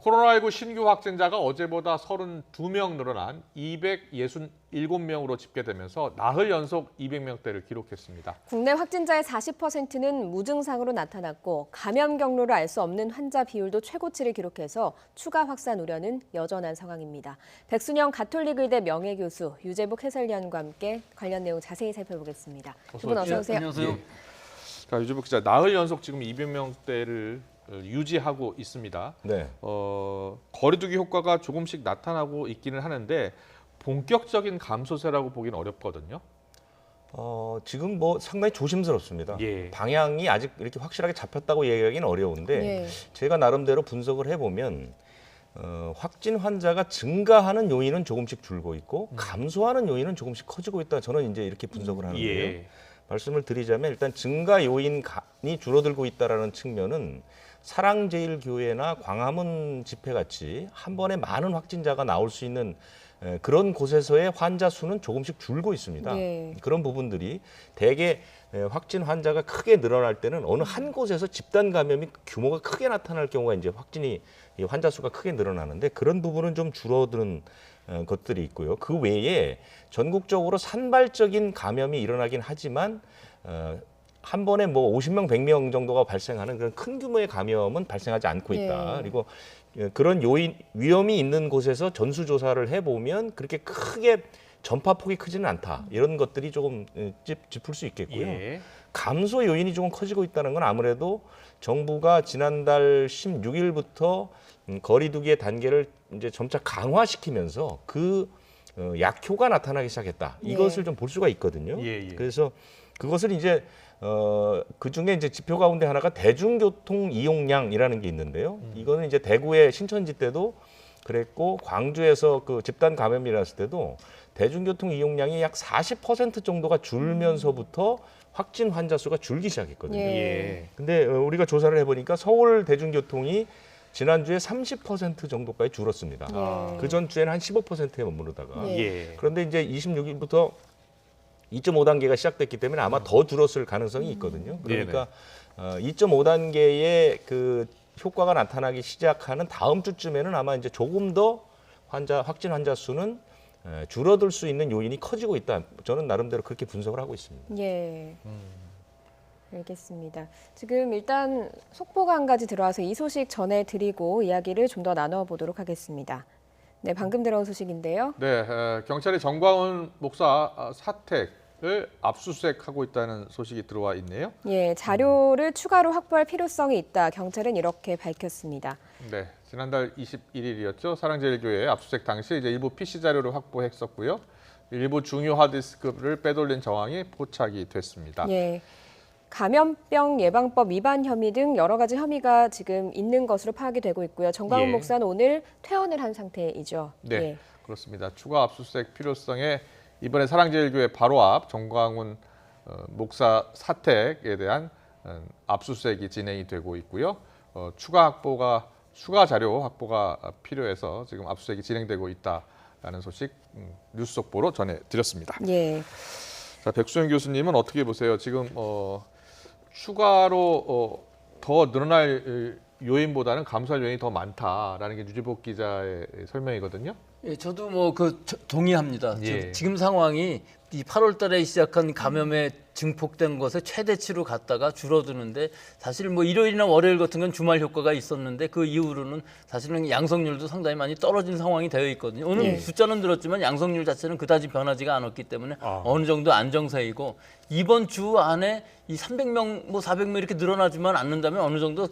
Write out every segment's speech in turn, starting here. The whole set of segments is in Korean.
코로나19 신규 확진자가 어제보다 32명 늘어난 267명으로 집계되면서 나흘 연속 200명대를 기록했습니다. 국내 확진자의 40%는 무증상으로 나타났고 감염 경로를 알 수 없는 환자 비율도 최고치를 기록해서 추가 확산 우려는 여전한 상황입니다. 백순영 가톨릭의대 명예교수, 유재복 해설위원과 함께 관련 내용 자세히 살펴보겠습니다. 두 분 어서 오세요. 안녕하세요. 예. 자, 유재복 기자, 나흘 연속 지금 200명대를 유지하고 있습니다. 네. 거리두기 효과가 조금씩 나타나고 있기는 하는데 본격적인 감소세라고 보기는 어렵거든요. 지금 뭐 상당히 조심스럽습니다. 예. 방향이 아직 이렇게 확실하게 잡혔다고 얘기하기는 어려운데 예. 제가 나름대로 분석을 해보면 확진 환자가 증가하는 요인은 조금씩 줄고 있고 감소하는 요인은 조금씩 커지고 있다. 저는 이제 이렇게 분석을 하는데요. 예. 말씀을 드리자면 일단 증가 요인이 줄어들고 있다라는 측면은 사랑제일교회나 광화문 집회 같이 한 번에 많은 확진자가 나올 수 있는 그런 곳에서의 환자 수는 조금씩 줄고 있습니다. 예. 그런 부분들이 대개 확진 환자가 크게 늘어날 때는 어느 한 곳에서 집단 감염이 규모가 크게 나타날 경우가 이제 환자 수가 크게 늘어나는데 그런 부분은 좀 줄어드는 것들이 있고요. 그 외에 전국적으로 산발적인 감염이 일어나긴 하지만 한 번에 뭐 50명, 100명 정도가 발생하는 그런 큰 규모의 감염은 발생하지 않고 있다. 예. 그리고 그런 위험이 있는 곳에서 전수조사를 해보면 그렇게 크게 전파폭이 크지는 않다. 이런 것들이 조금 짚을 수 있겠고요. 예. 감소 요인이 조금 커지고 있다는 건 아무래도 정부가 지난달 16일부터 거리두기의 단계를 이제 점차 강화시키면서 그 약효가 나타나기 시작했다. 이것을 좀 볼 수가 있거든요. 예, 예. 그래서 그것을 이제 그 중에 이제 지표 가운데 하나가 대중교통 이용량이라는 게 있는데요. 이거는 이제 대구의 신천지 때도 그랬고 광주에서 그 집단 감염이 일어났을 때도 대중교통 이용량이 약 40% 정도가 줄면서부터 확진 환자 수가 줄기 시작했거든요. 예. 근데 우리가 조사를 해보니까 서울 대중교통이 지난주에 30% 정도까지 줄었습니다. 예. 그 전 주에는 한 15%에 머무르다가. 예. 예. 그런데 이제 26일부터 2.5단계가 시작됐기 때문에 아마 더 줄었을 가능성이 있거든요. 그러니까 2.5단계의 그 효과가 나타나기 시작하는 다음 주쯤에는 아마 이제 조금 더 확진 환자 수는 줄어들 수 있는 요인이 커지고 있다. 저는 나름대로 그렇게 분석을 하고 있습니다. 예. 알겠습니다. 지금 일단 속보가 한 가지 들어와서 이 소식 전해드리고 이야기를 좀 더 나눠보도록 하겠습니다. 네, 방금 들어온 소식인데요. 네, 경찰이 정광훈 목사 사택을 압수수색하고 있다는 소식이 들어와 있네요. 예, 자료를 추가로 확보할 필요성이 있다. 경찰은 이렇게 밝혔습니다. 네, 지난달 21일이었죠. 사랑제일교회 압수수색 당시 이제 일부 PC 자료를 확보했었고요. 일부 중요 하드디스크를 빼돌린 정황이 포착이 됐습니다. 예. 감염병 예방법 위반 혐의 등 여러 가지 혐의가 지금 있는 것으로 파악이 되고 있고요. 정광훈 예. 목사는 오늘 퇴원을 한 상태이죠. 네, 예. 그렇습니다. 추가 압수수색 필요성에 이번에 사랑제일교회 바로 앞 정광훈 목사 사택에 대한 압수수색이 진행이 되고 있고요. 추가 자료 확보가 필요해서 지금 압수수색이 진행되고 있다라는 소식 뉴스 속보로 전해드렸습니다. 예. 자, 백수영 교수님은 어떻게 보세요? 지금 추가로 더 늘어날 요인보다는 감소할 요인이 더 많다라는 게 유재복 기자의 설명이거든요. 예, 저도 뭐 동의합니다. 예. 지금 상황이 이 8월 달에 시작한 감염에 증폭된 것에 최대치로 갔다가 줄어드는데 사실 뭐 일요일이나 월요일 같은 건 주말 효과가 있었는데 그 이후로는 사실은 양성률도 상당히 많이 떨어진 상황이 되어 있거든요. 오늘 예. 숫자는 늘었지만 양성률 자체는 그다지 변하지가 않았기 때문에 어느 정도 안정세이고 이번 주 안에 이 300명, 뭐 400명 이렇게 늘어나지만 않는다면 어느 정도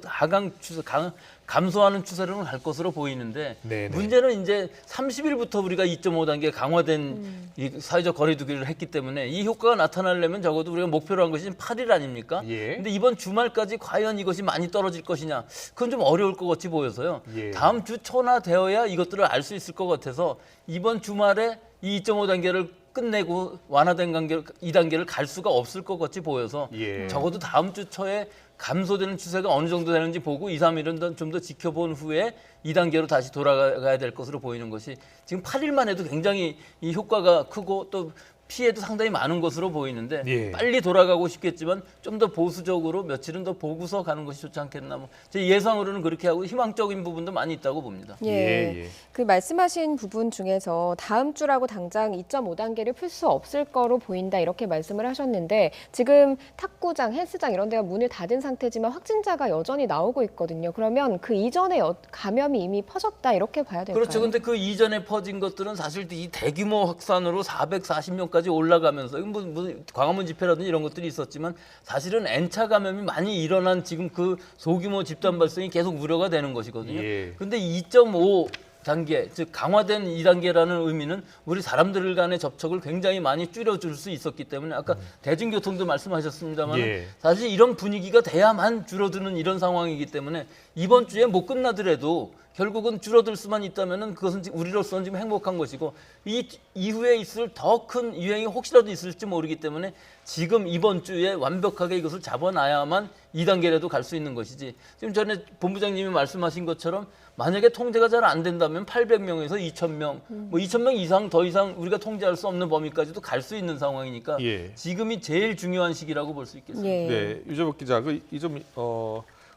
감소하는 추세로는 갈 것으로 보이는데 네네. 문제는 이제 30일부터 우리가 2.5단계 강화된 이 사회적 거리두기를 했기 때문에 이 효과가 나타나려면 적어도 우리가 목표로 한 것이 8일 아닙니까? 예. 근데 이번 주말까지 과연 이것이 많이 떨어질 것이냐? 그건 좀 어려울 것 같이 보여서요. 예. 다음 주 초나 되어야 이것들을 알 수 있을 것 같아서 이번 주말에 이 2.5단계를 끝내고 완화된 단계 2단계를 갈 수가 없을 것 같이 보여서 예. 적어도 다음 주 초에 감소되는 추세가 어느 정도 되는지 보고 2, 3일은 좀 더 지켜본 후에 2단계로 다시 돌아가야 될 것으로 보이는 것이 지금 8일만 해도 굉장히 이 효과가 크고 또 피해도 상당히 많은 것으로 보이는데 예. 빨리 돌아가고 싶겠지만 좀 더 보수적으로 며칠은 더 보고서 가는 것이 좋지 않겠나. 뭐 제 예상으로는 그렇게 하고 희망적인 부분도 많이 있다고 봅니다. 예. 그 말씀하신 부분 중에서 다음 주라고 당장 2.5단계를 풀 수 없을 거로 보인다 이렇게 말씀을 하셨는데 지금 탁구장, 헬스장 이런 데가 문을 닫은 상태지만 확진자가 여전히 나오고 있거든요. 그러면 그 이전에 감염이 이미 퍼졌다 이렇게 봐야 될까요? 그렇죠. 근데 그 이전에 퍼진 것들은 사실 이 대규모 확산으로 440명까지 올라가면서 뭐 광화문 집회라든지 이런 것들이 있었지만 사실은 N차 감염이 많이 일어난 지금 그 소규모 집단 발생이 계속 우려가 되는 것이거든요. 예. 근데 2.5 단계, 즉 강화된 2단계라는 의미는 우리 사람들 간의 접촉을 굉장히 많이 줄여줄 수 있었기 때문에 아까 대중교통도 말씀하셨습니다만 예. 사실 이런 분위기가 돼야만 줄어드는 이런 상황이기 때문에 이번 주에 못 끝나더라도 결국은 줄어들 수만 있다면은 그것은 우리로서는 지금 행복한 것이고 이 이후에 있을 더 큰 유행이 혹시라도 있을지 모르기 때문에 지금 이번 주에 완벽하게 이것을 잡아놔야만 2단계라도 갈 수 있는 것이지. 지금 전에 본부장님이 말씀하신 것처럼 만약에 통제가 잘 안 된다면 800명에서 2,000명, 뭐 2,000명 이상 더 이상 우리가 통제할 수 없는 범위까지도 갈 수 있는 상황이니까 예. 지금이 제일 중요한 시기라고 볼 수 있겠습니다. 예. 네, 유재복 기자,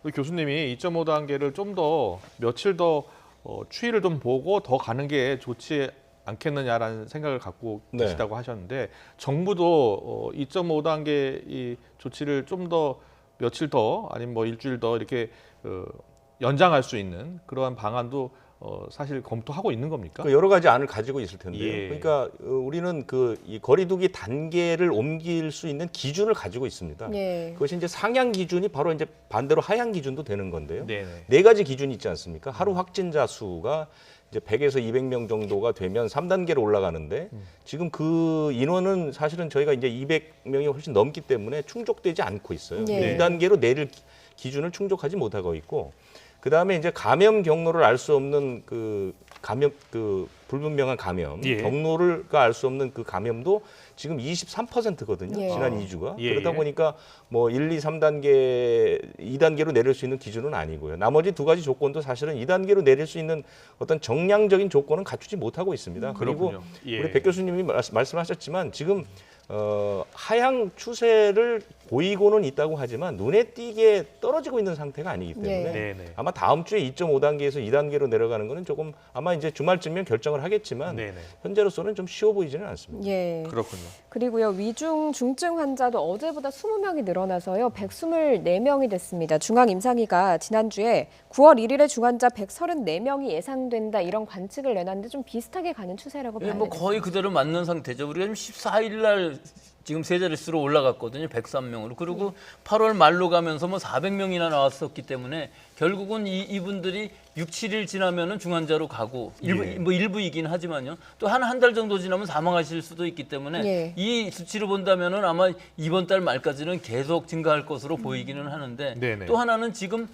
우리 교수님이 2.5단계를 좀 더 며칠 더 추이를 좀 보고 더 가는 게 좋지 않겠느냐라는 생각을 갖고 네. 계시다고 하셨는데 정부도 2.5단계 이 조치를 좀 더 며칠 더 아니면 뭐 일주일 더 이렇게 연장할 수 있는 그러한 방안도 사실 검토하고 있는 겁니까? 그 여러 가지 안을 가지고 있을 텐데요. 예. 그러니까 우리는 이 거리두기 단계를 옮길 수 있는 기준을 가지고 있습니다. 예. 그것이 이제 상향 기준이 바로 이제 반대로 하향 기준도 되는 건데요. 네네. 네 가지 기준이 있지 않습니까? 하루 확진자 수가 이제 100에서 200명 정도가 되면 3단계로 올라가는데 지금 그 인원은 사실은 저희가 이제 200명이 훨씬 넘기 때문에 충족되지 않고 있어요. 네. 2단계로 내릴 기준을 충족하지 못하고 있고 그다음에 이제 감염 경로를 알 수 없는 불분명한 감염 예. 경로를가 알 수 없는 그 감염도 지금 23%거든요. 예. 지난 2주가. 예, 그러다 예. 보니까 뭐 1, 2, 3단계, 2단계로 내릴 수 있는 기준은 아니고요. 나머지 두 가지 조건도 사실은 2단계로 내릴 수 있는 어떤 정량적인 조건은 갖추지 못하고 있습니다. 그리고 그렇군요. 예. 우리 백 교수님이 말씀하셨지만 지금 하향 추세를 보이고는 있다고 하지만 눈에 띄게 떨어지고 있는 상태가 아니기 때문에 예. 네네. 아마 다음 주에 2.5단계에서 2단계로 내려가는 거는 조금 아마 이제 주말쯤이면 결정을 하겠지만 네네. 현재로서는 좀 쉬워 보이지는 않습니다. 예. 그렇군요. 그리고요, 위중 중증 환자도 어제보다 20명이 늘어나서요, 124명이 됐습니다. 중앙임상위가 지난주에 9월 1일에 중환자 134명이 예상된다 이런 관측을 내놨는데 좀 비슷하게 가는 추세라고 봐야 뭐 되겠습니다. 거의 그대로 맞는 상태죠. 우리가 지금 14일 날 지금 세 자릿수로 올라갔거든요. 103명으로. 그리고 8월 말로 가면서 뭐 400명이나 나왔었기 때문에 결국은 이분들이 6, 7일 지나면은 중환자로 가고 일부이긴 하지만요. 또 한 달 정도 지나면 사망하실 수도 있기 때문에 예. 이 수치를 본다면은 아마 이번 달 말까지는 계속 증가할 것으로 보이기는 하는데 네네. 또 하나는 지금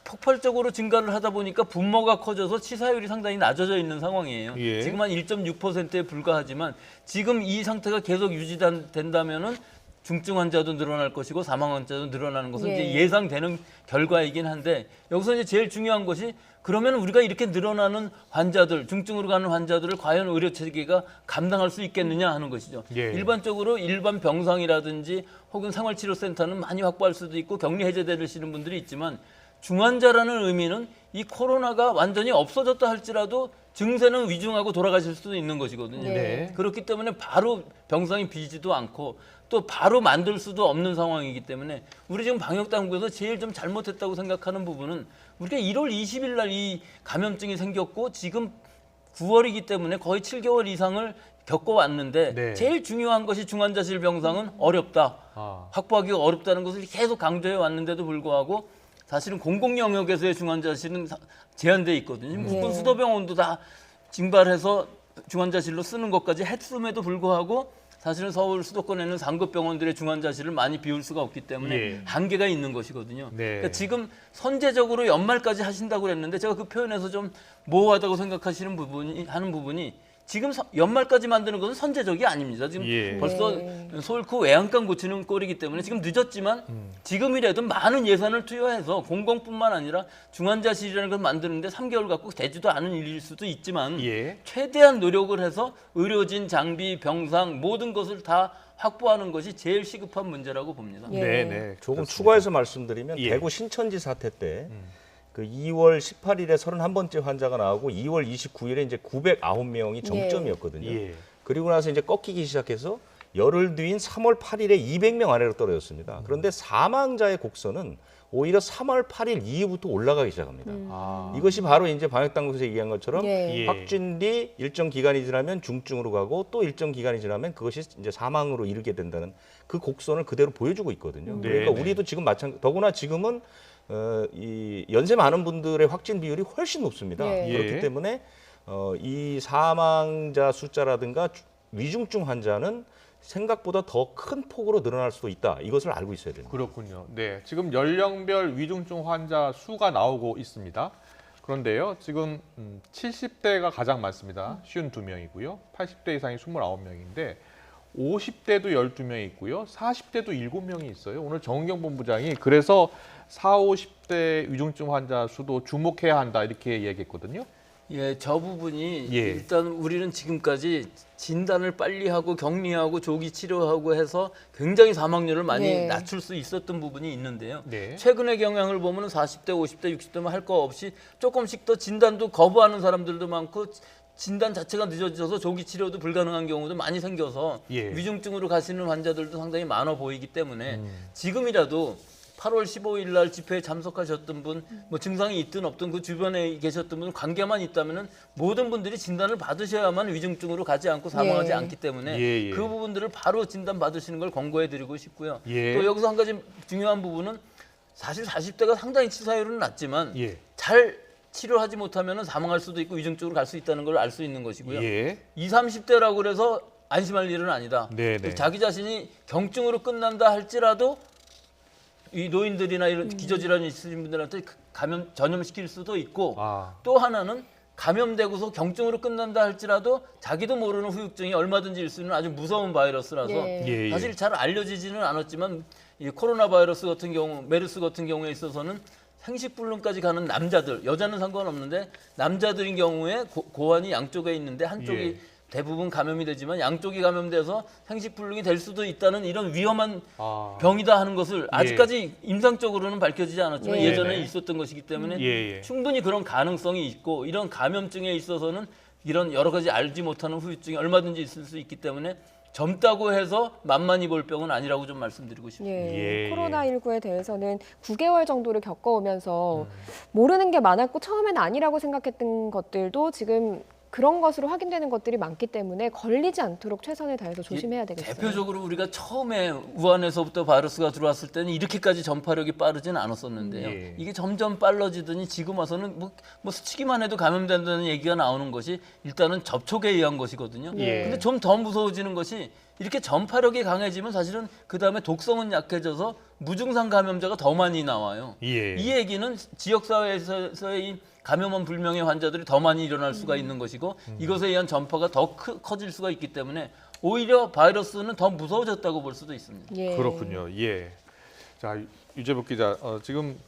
폭발적으로 증가를 하다 보니까 분모가 커져서 치사율이 상당히 낮아져 있는 상황이에요. 예. 지금 한 1.6%에 불과하지만 지금 이 상태가 계속 유지된다면은 중증 환자도 늘어날 것이고 사망 환자도 늘어나는 것은 예. 이제 예상되는 결과이긴 한데 여기서 이제 제일 중요한 것이 그러면 우리가 이렇게 늘어나는 환자들, 중증으로 가는 환자들을 과연 의료 체계가 감당할 수 있겠느냐 하는 것이죠. 예. 일반적으로 일반 병상이라든지 혹은 생활치료센터는 많이 확보할 수도 있고 격리 해제되시는 분들이 있지만 중환자라는 의미는 이 코로나가 완전히 없어졌다 할지라도 증세는 위중하고 돌아가실 수도 있는 것이거든요. 네. 그렇기 때문에 바로 병상이 비지도 않고 또 바로 만들 수도 없는 상황이기 때문에 우리 지금 방역당국에서 제일 좀 잘못했다고 생각하는 부분은 우리가 1월 20일 날 이 감염증이 생겼고 지금 9월이기 때문에 거의 7개월 이상을 겪어왔는데 네. 제일 중요한 것이 중환자실 병상은 어렵다. 아. 확보하기가 어렵다는 것을 계속 강조해 왔는데도 불구하고 사실은 공공 영역에서의 중환자실은 제한돼 있거든요. 국군 수도병원도 다 증발해서 중환자실로 쓰는 것까지 했음에도 불구하고 사실은 서울 수도권에는 상급 병원들의 중환자실을 많이 비울 수가 없기 때문에 예. 한계가 있는 것이거든요. 네. 그러니까 지금 선제적으로 연말까지 하신다고 그랬는데 제가 그 표현에서 좀 모호하다고 생각하시는 부분이 지금 연말까지 만드는 것은 선제적이 아닙니다. 지금 예. 벌써 네. 서울크 외양간 고치는 꼴이기 때문에 지금 늦었지만 지금이라도 많은 예산을 투여해서 공공뿐만 아니라 중환자실이라는 걸 만드는데 3개월 갖고 되지도 않은 일일 수도 있지만 예. 최대한 노력을 해서 의료진, 장비, 병상 모든 것을 다 확보하는 것이 제일 시급한 문제라고 봅니다. 예. 네, 네. 조금 그렇습니다. 추가해서 말씀드리면 예. 대구 신천지 사태 때 그 2월 18일에 31번째 환자가 나오고 2월 29일에 이제 909명이 정점이었거든요. 예. 그리고 나서 이제 꺾이기 시작해서 열흘 뒤인 3월 8일에 200명 아래로 떨어졌습니다. 그런데 사망자의 곡선은 오히려 3월 8일 이후부터 올라가기 시작합니다. 아. 이것이 바로 이제 방역당국에서 얘기한 것처럼 예. 예. 확진 뒤 일정 기간이 지나면 중증으로 가고 또 일정 기간이 지나면 그것이 이제 사망으로 이르게 된다는 그 곡선을 그대로 보여주고 있거든요. 그러니까 네, 우리도 지금 더구나 지금은 이 연세 많은 분들의 확진 비율이 훨씬 높습니다. 예. 그렇기 예. 때문에 이 사망자 숫자라든가 위중증 환자는 생각보다 더 큰 폭으로 늘어날 수도 있다. 이것을 알고 있어야 됩니다. 그렇군요. 네, 지금 연령별 위중증 환자 수가 나오고 있습니다. 그런데요, 지금 70대가 가장 많습니다. 52명이고요. 80대 이상이 29명인데 50대도 12명이 있고요. 40대도 7명이 있어요. 오늘 정은경 본부장이 그래서 40, 50대 위중증 환자 수도 주목해야 한다 이렇게 얘기했거든요. 예, 저 부분이 예. 일단 우리는 지금까지 진단을 빨리 하고 격리하고 조기 치료하고 해서 굉장히 사망률을 많이 예. 낮출 수 있었던 부분이 있는데요. 네. 최근의 경향을 보면 40대, 50대, 60대만 할 거 없이 조금씩 더 진단도 거부하는 사람들도 많고 진단 자체가 늦어져서 조기 치료도 불가능한 경우도 많이 생겨서 예. 위중증으로 가시는 환자들도 상당히 많아 보이기 때문에 지금이라도 8월 15일 날 집회에 참석하셨던 분, 뭐 증상이 있든 없든 그 주변에 계셨던 분 관계만 있다면은 모든 분들이 진단을 받으셔야만 위중증으로 가지 않고 사망하지 예. 않기 때문에 예, 예. 그 부분들을 바로 진단 받으시는 걸 권고해드리고 싶고요. 예. 또 여기서 한 가지 중요한 부분은 사실 40대가 상당히 치사율은 낮지만 예. 잘 치료하지 못하면은 사망할 수도 있고 위중증으로 갈 수 있다는 걸 알 수 있는 것이고요. 예. 20, 30대라고 그래서 안심할 일은 아니다. 네, 네. 자기 자신이 경증으로 끝난다 할지라도 이 노인들이나 이런 기저질환이 있으신 분들한테 감염 전염시킬 수도 있고 아. 또 하나는 감염되고서 경증으로 끝난다 할지라도 자기도 모르는 후유증이 얼마든지 있을 수 있는 아주 무서운 바이러스라서 예. 예, 예. 사실 잘 알려지지는 않았지만 이 코로나 바이러스 같은 경우, 메르스 같은 경우에 있어서는 생식불능까지 가는 남자들, 여자는 상관없는데 남자들인 경우에 고환이 양쪽에 있는데 한쪽이 예. 대부분 감염이 되지만 양쪽이 감염돼서 생식불능이 될 수도 있다는 이런 위험한 아. 병이다 하는 것을 아직까지 임상적으로는 밝혀지지 않았지만 예. 예전에 네네. 있었던 것이기 때문에 예, 예. 충분히 그런 가능성이 있고 이런 감염증에 있어서는 이런 여러 가지 알지 못하는 후유증이 얼마든지 있을 수 있기 때문에 젊다고 해서 만만히 볼 병은 아니라고 좀 말씀드리고 싶습니다. 예, 예, 코로나19에 대해서는 9개월 정도를 겪어오면서 모르는 게 많았고 처음엔 아니라고 생각했던 것들도 지금 그런 것으로 확인되는 것들이 많기 때문에 걸리지 않도록 최선을 다해서 조심해야 되겠어요. 대표적으로 우리가 처음에 우한에서부터 바이러스가 들어왔을 때는 이렇게까지 전파력이 빠르진 않았었는데요. 예. 이게 점점 빨라지더니 지금 와서는 뭐 스치기만 해도 감염된다는 얘기가 나오는 것이 일단은 접촉에 의한 것이거든요. 예. 근데 좀 더 무서워지는 것이 이렇게 전파력이 강해지면 사실은 그 다음에 독성은 약해져서 무증상 감염자가 더 많이 나와요. 예. 이 얘기는 지역사회에서의 이 감염원 불명의 환자들이 더 많이 일어날 수가 있는 것이고 이것에 의한 전파가 더 커질 수가 있기 때문에 오히려 바이러스는 더 무서워졌다고 볼 수도 있습니다. 예. 그렇군요. 예. 자, 유재복 기자, 지금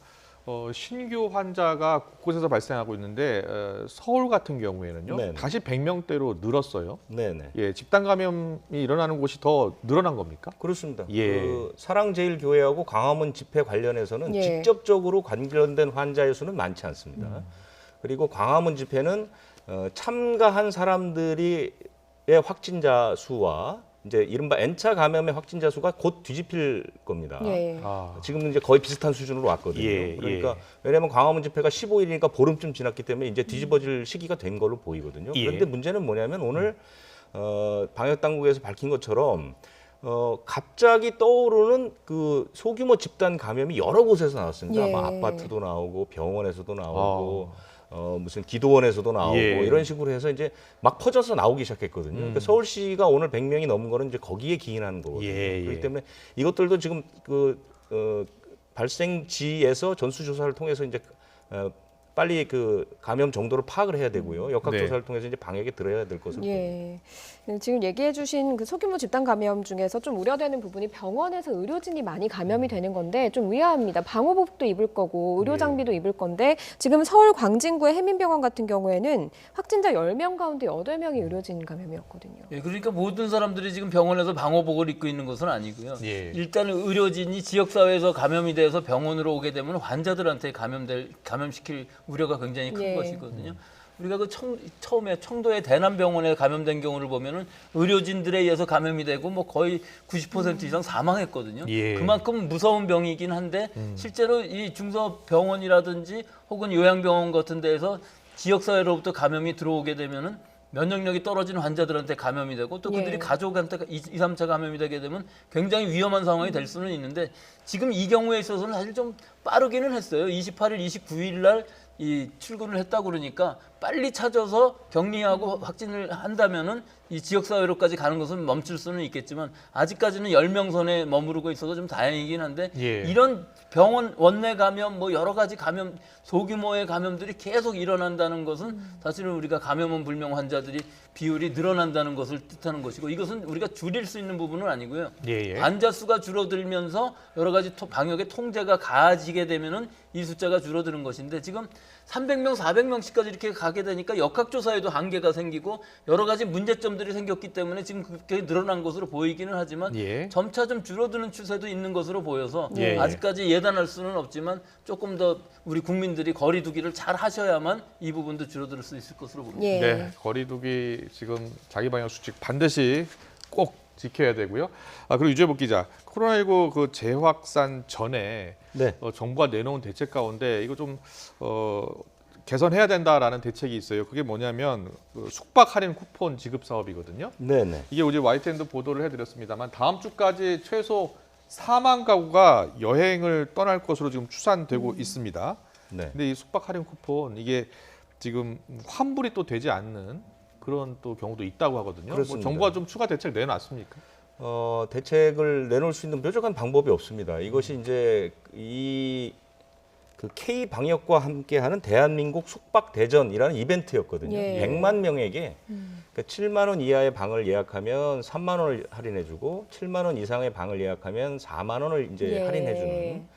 신규 환자가 곳곳에서 발생하고 있는데 서울 같은 경우에는요, 네네. 다시 100명대로 늘었어요. 네네. 예, 집단 감염이 일어나는 곳이 더 늘어난 겁니까? 그렇습니다. 예. 그 사랑제일교회하고 광화문 집회 관련해서는 예. 직접적으로 관련된 환자의 수는 많지 않습니다. 그리고 광화문 집회는 참가한 사람들의 확진자 수와 이제 이른바 N차 감염의 확진자 수가 곧 뒤집힐 겁니다. 예. 아, 지금 이제 거의 비슷한 수준으로 왔거든요. 예, 그러니까 예. 왜냐하면 광화문 집회가 15일이니까 보름쯤 지났기 때문에 이제 뒤집어질 시기가 된 걸로 보이거든요. 예. 그런데 문제는 뭐냐면 오늘 방역 당국에서 밝힌 것처럼 갑자기 떠오르는 그 소규모 집단 감염이 여러 곳에서 나왔습니다. 예. 뭐 아파트도 나오고 병원에서도 나오고 무슨 기도원에서도 나오고 예. 이런 식으로 해서 이제 막 퍼져서 나오기 시작했거든요. 그러니까 서울시가 오늘 100명이 넘은 거는 이제 거기에 기인하는 거거든요. 예, 예. 그렇기 때문에 이것들도 지금 발생지에서 전수조사를 통해서 이제 빨리 그 감염 정도를 파악을 해야 되고요. 역학조사를 네. 통해서 이제 방역에 들어야 될 것으로 보입니다. 예. 지금 얘기해주신 그 소규모 집단 감염 중에서 좀 우려되는 부분이 병원에서 의료진이 많이 감염이 되는 건데 좀 의아합니다. 방호복도 입을 거고 의료 장비도 입을 건데 지금 서울 광진구의 해민병원 같은 경우에는 확진자 10명 가운데 8명이 의료진 감염이었거든요. 예, 그러니까 모든 사람들이 지금 병원에서 방호복을 입고 있는 것은 아니고요. 예. 일단 의료진이 지역사회에서 감염이 돼서 병원으로 오게 되면 환자들한테 감염시킬 우려가 굉장히 큰 예. 것이거든요. 우리가 그 처음에 청도의 대남병원에 감염된 경우를 보면은 의료진들에 의해서 감염이 되고 뭐 거의 90% 이상 사망했거든요. 예. 그만큼 무서운 병이긴 한데 실제로 이 중소병원이라든지 혹은 요양병원 같은 데에서 지역사회로부터 감염이 들어오게 되면은 면역력이 떨어진 환자들한테 감염이 되고 또 그들이 예. 가족한테 2, 3차 감염이 되게 되면 굉장히 위험한 상황이 될 수는 있는데 지금 이 경우에 있어서는 사실 좀 빠르기는 했어요. 28일, 29일 날 이 출근을 했다고 그러니까 빨리 찾아서 격리하고 확진을 한다면은 이 지역사회로까지 가는 것은 멈출 수는 있겠지만 아직까지는 10명 선에 머무르고 있어서 좀 다행이긴 한데 예. 이런 병원 원내 감염 뭐 여러 가지 감염 소규모의 감염들이 계속 일어난다는 것은 사실은 우리가 감염원 불명 환자들이 비율이 늘어난다는 것을 뜻하는 것이고 이것은 우리가 줄일 수 있는 부분은 아니고요. 예, 예. 환자 수가 줄어들면서 여러 가지 방역의 통제가 가해지게 되면은 이 숫자가 줄어드는 것인데 지금 300명, 400명씩까지 이렇게 가게 되니까 역학조사에도 한계가 생기고 여러 가지 문제점들이 생겼기 때문에 지금 그렇게 늘어난 것으로 보이기는 하지만 예. 점차 좀 줄어드는 추세도 있는 것으로 보여서 예. 아직까지 예단할 수는 없지만 조금 더 우리 국민들이 거리 두기를 잘 하셔야만 이 부분도 줄어들 수 있을 것으로 봅니다. 예. 네, 거리두기 지금 자기 방역 수칙 반드시 꼭 지켜야 되고요. 그리고 유재복 기자, 코로나19 그 재확산 전에 네. 정부가 내놓은 대책 가운데 이거 좀 개선해야 된다라는 대책이 있어요. 그게 뭐냐면 그 숙박 할인 쿠폰 지급 사업이거든요. 네네. 이게 어제 YTN도 보도를 해드렸습니다만 다음 주까지 최소 4만 가구가 여행을 떠날 것으로 지금 추산되고 있습니다. 네. 근데 이 숙박 할인 쿠폰 이게 지금 환불이 또 되지 않는 그런 또 경우도 있다고 하거든요. 뭐 그렇습니다. 정부가 좀 추가 대책 내놨습니까? 대책을 내놓을 수 있는 뾰족한 방법이 없습니다. 이것이 이제 그 K 방역과 함께하는 대한민국 숙박 대전이라는 이벤트였거든요. 예. 100만 명에게 그러니까 7만 원 이하의 방을 예약하면 3만 원을 할인해주고 7만 원 이상의 방을 예약하면 4만 원을 이제 예. 할인해주는.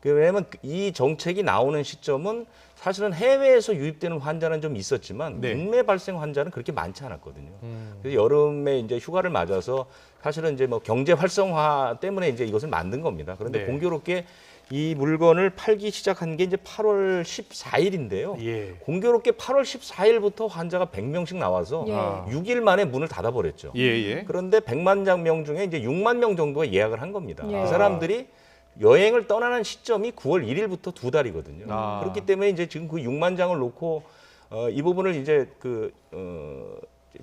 왜냐하면 이 정책이 나오는 시점은 사실은 해외에서 유입되는 환자는 좀 있었지만 네. 국내 발생 환자는 그렇게 많지 않았거든요. 그래서 여름에 이제 휴가를 맞아서 사실은 이제 뭐 경제 활성화 때문에 이제 이것을 만든 겁니다. 그런데 네. 공교롭게 이 물건을 팔기 시작한 게 이제 8월 14일인데요. 예. 공교롭게 8월 14일부터 환자가 100명씩 나와서 예. 6일 만에 문을 닫아버렸죠. 예, 예. 그런데 100만 명 중에 이제 6만 명 정도가 예약을 한 겁니다. 예. 그 사람들이 여행을 떠나는 시점이 9월 1일부터 2달이거든요. 아. 그렇기 때문에 이제 지금 그 6만 장을 놓고 이 부분을 이제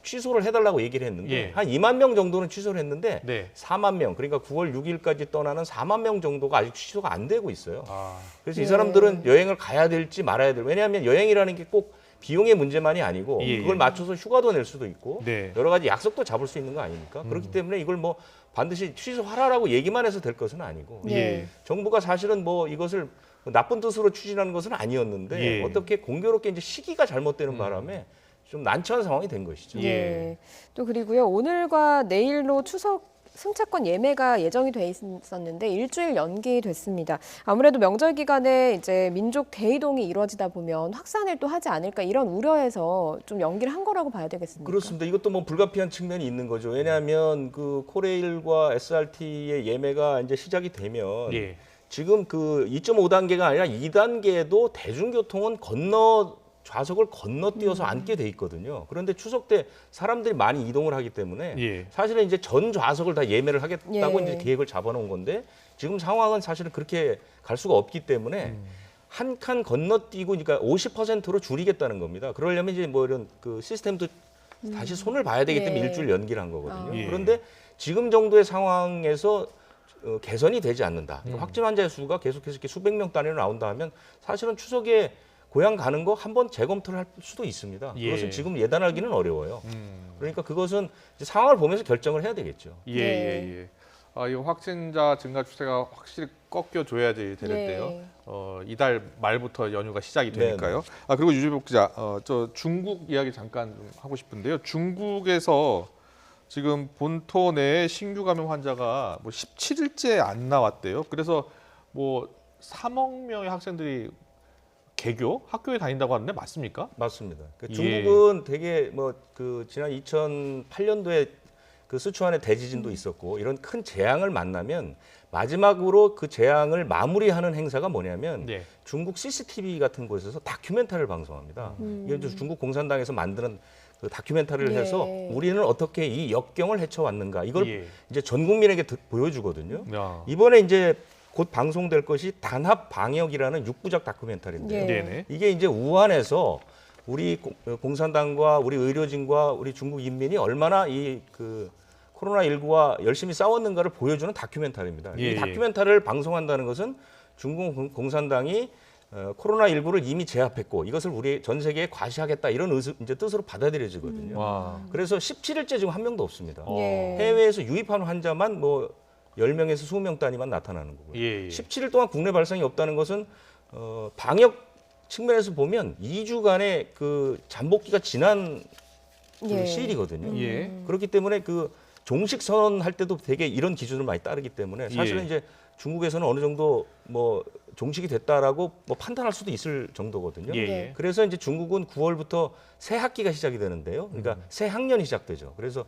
취소를 해달라고 얘기를 했는데 예. 한 2만 명 정도는 취소를 했는데 네. 4만 명 그러니까 9월 6일까지 떠나는 4만 명 정도가 아직 취소가 안 되고 있어요. 아, 그래서 예. 이 사람들은 여행을 가야 될지 말아야 될 왜냐하면 여행이라는 게 꼭 비용의 문제만이 아니고 예, 그걸 예. 맞춰서 휴가도 낼 수도 있고 네. 여러 가지 약속도 잡을 수 있는 거 아닙니까? 그렇기 때문에 이걸 뭐 반드시 취소하라라고 얘기만 해서 될 것은 아니고 네. 예. 정부가 사실은 뭐 이것을 나쁜 뜻으로 추진하는 것은 아니었는데 예. 어떻게 공교롭게 이제 시기가 잘못되는 바람에 좀 난처한 상황이 된 것이죠. 예. 또 그리고요 오늘과 내일로 추석 승차권 예매가 예정이 돼 있었는데 일주일 연기됐습니다. 아무래도 명절 기간에 이제 민족 대이동이 이루어지다 보면 확산을 또 하지 않을까 이런 우려에서 좀 연기를 한 거라고 봐야 되겠습니까? 그렇습니다. 이것도 뭐 불가피한 측면이 있는 거죠. 왜냐하면 그 코레일과 SRT의 예매가 이제 시작이 되면 예. 지금 그 2.5단계가 아니라 2단계도 대중교통은 좌석을 건너뛰어서 앉게 돼 있거든요. 그런데 추석 때 사람들이 많이 이동을 하기 때문에 예. 사실은 이제 전 좌석을 다 예매를 하겠다고 예. 이제 계획을 잡아놓은 건데 지금 상황은 사실은 그렇게 갈 수가 없기 때문에 한 칸 건너뛰고 그러니까 50%로 줄이겠다는 겁니다. 그러려면 이제 뭐 이런 그 시스템도 다시 손을 봐야 되기 때문에 예. 일주일 연기를 한 거거든요. 예. 그런데 지금 정도의 상황에서 개선이 되지 않는다. 확진 환자의 수가 계속해서 이렇게 수백 명 단위로 나온다 하면 사실은 추석에 고향 가는 거 한번 재검토를 할 수도 있습니다. 예. 그것은 지금 예단하기는 어려워요. 그러니까 그것은 이제 상황을 보면서 결정을 해야 되겠죠. 예, 네. 예, 예. 이 확진자 증가 추세가 확실히 꺾여줘야지 되는데요. 네. 이달 말부터 연휴가 시작이 되니까요. 그리고 유재복 기자, 저 중국 이야기 잠깐 좀 하고 싶은데요. 중국에서 지금 본토 내에 신규 감염 환자가 뭐 17일째 안 나왔대요. 그래서 뭐 3억 명의 학생들이 개교 학교에 다닌다고 하는데 맞습니까? 맞습니다. 그 예. 중국은 되게 뭐 그 지난 2008년도에 그 스촨의 대지진도 있었고 이런 큰 재앙을 만나면 마지막으로 그 재앙을 마무리하는 행사가 뭐냐면 네. 중국 CCTV 같은 곳에서 다큐멘터리를 방송합니다. 이게 이제 중국 공산당에서 만드는 그 다큐멘터리를 예. 해서 우리는 어떻게 이 역경을 헤쳐왔는가 이걸 예. 이제 전 국민에게 보여주거든요. 야. 이번에 이제 곧 방송될 것이 단합 방역이라는 6부작 다큐멘터리인데요. 예. 네네. 이게 이제 우한에서 우리 공산당과 우리 의료진과 우리 중국 인민이 얼마나 이 그 코로나19와 열심히 싸웠는가를 보여주는 다큐멘터리입니다. 예, 이 다큐멘터리를 방송한다는 것은 중국 공산당이 코로나19를 이미 제압했고 이것을 우리 전 세계에 과시하겠다 이런 이제 뜻으로 받아들여지거든요. 와. 그래서 17일째 지금 한 명도 없습니다. 예. 해외에서 유입한 환자만 뭐 10명에서 20명 단위만 나타나는 거고요. 예, 예. 17일 동안 국내 발생이 없다는 것은 방역 측면에서 보면 2주간의 그 잠복기가 지난 그 예. 시일이거든요. 예. 그렇기 때문에 그 종식 선언할 때도 되게 이런 기준을 많이 따르기 때문에 사실은 예. 이제 중국에서는 어느 정도 뭐 종식이 됐다라고 뭐 판단할 수도 있을 정도거든요. 예. 네. 그래서 이제 중국은 9월부터 새 학기가 시작이 되는데요. 그러니까 새 학년이 시작되죠. 그래서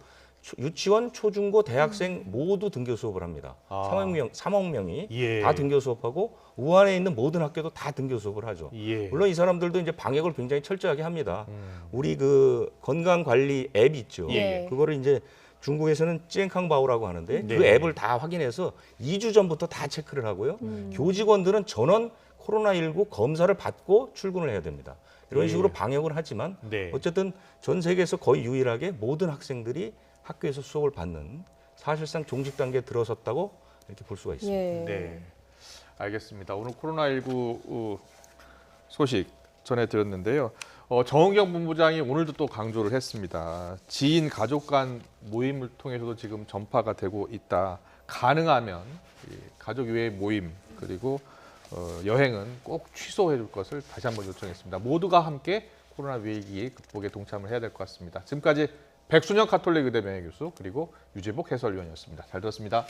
유치원, 초중고, 대학생 모두 등교 수업을 합니다. 아. 3억 명이 예. 다 등교 수업하고 우한에 있는 모든 학교도 다 등교 수업을 하죠. 예. 물론 이 사람들도 이제 방역을 굉장히 철저하게 합니다. 우리 그 건강 관리 앱 있죠. 예. 그거를 이제 중국에서는 찌엔캉바오라고 하는데 그 네. 앱을 다 확인해서 2주 전부터 다 체크를 하고요. 교직원들은 전원 코로나19 검사를 받고 출근을 해야 됩니다. 이런 예. 식으로 방역을 하지만 네. 어쨌든 전 세계에서 거의 유일하게 모든 학생들이 학교에서 수업을 받는 사실상 종식 단계에 들어섰다고 이렇게 볼 수가 있습니다. 예. 네, 알겠습니다. 오늘 코로나19 소식 전해드렸는데요. 정은경 본부장이 오늘도 또 강조를 했습니다. 지인, 가족 간 모임을 통해서도 지금 전파가 되고 있다. 가능하면 이 가족 외의 모임 그리고 여행은 꼭 취소해 줄 것을 다시 한번 요청했습니다. 모두가 함께 코로나 위기 극복에 동참을 해야 될 것 같습니다. 지금까지 백순영 가톨릭 의대 명예교수 그리고 유재복 해설위원이었습니다. 잘 들었습니다.